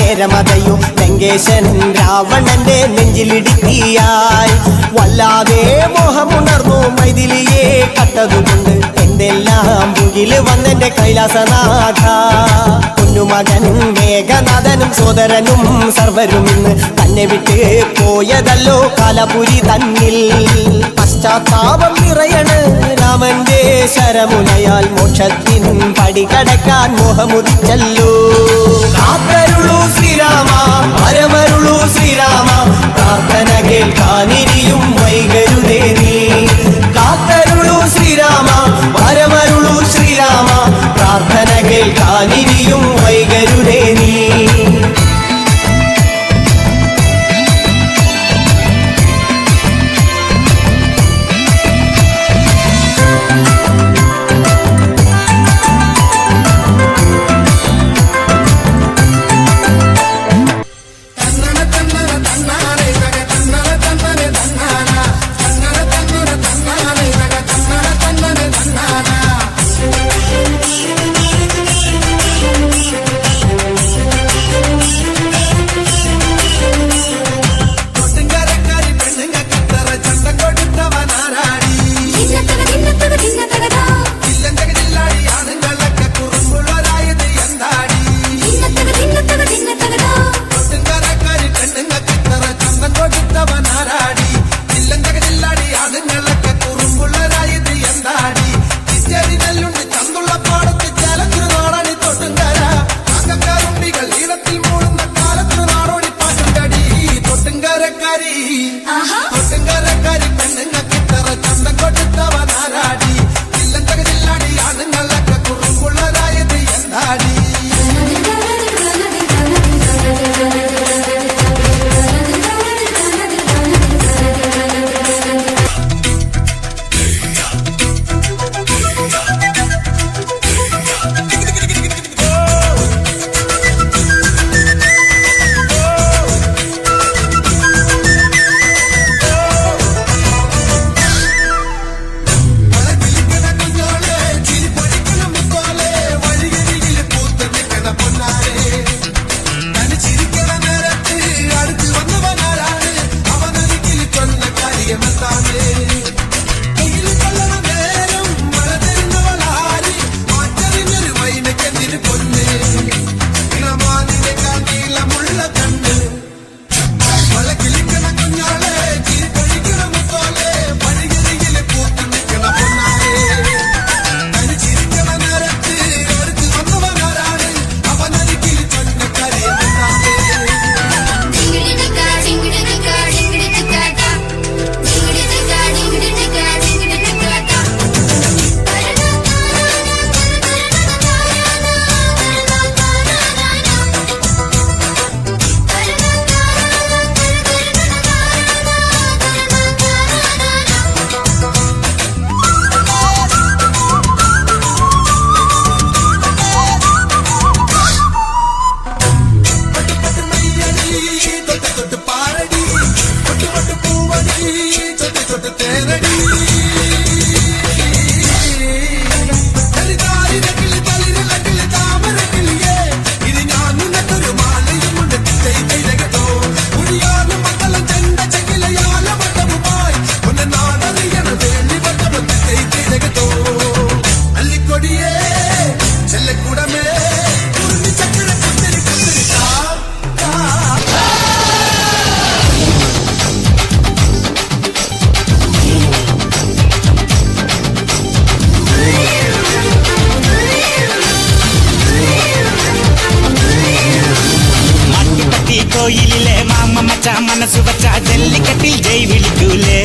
നേരമതയോ ലങ്കേശൻ രാവണന്റെ നെഞ്ചിലിടുക്കിയായി വല്ലാതെ മോഹമുണർന്നു മൈഥിലിയെ കട്ടതുകൊണ്ട് എന്തെല്ലാം മുകില് വന്നെന്റെ കൈലാസനാഥ പൊന്നുമകനും മേഘനാഥനും സോദരനും സർവരും ഇന്ന് തന്നെ വിട്ട് പോയതല്ലോ കാലപുരി തന്നിൽ പശ്ചാത്താപം നിറയണ് രാമന്റെ ശരമുനയാൽ മോക്ഷത്തിൻ പടി കടക്കാൻ മോഹമുദിച്ചല്ലോ കാത്തരുളൂ ശ്രീരാമ പരമരുളൂ ശ്രീരാമ പ്രാർത്ഥന കേൾക്കാനിരിയും വൈകരുതേ നീ കാത്തരുളൂ ശ്രീരാമ പരമരുളൂ ശ്രീരാമ പ്രാർത്ഥന കേൾക്കാനിരിയും വൈകരുതേ നീ കോയിലിലെ മാമ മച്ച മനസ്സു വച്ച ജല്ലിക്കട്ടിൽ ജയ് വിളിക്കൂലേ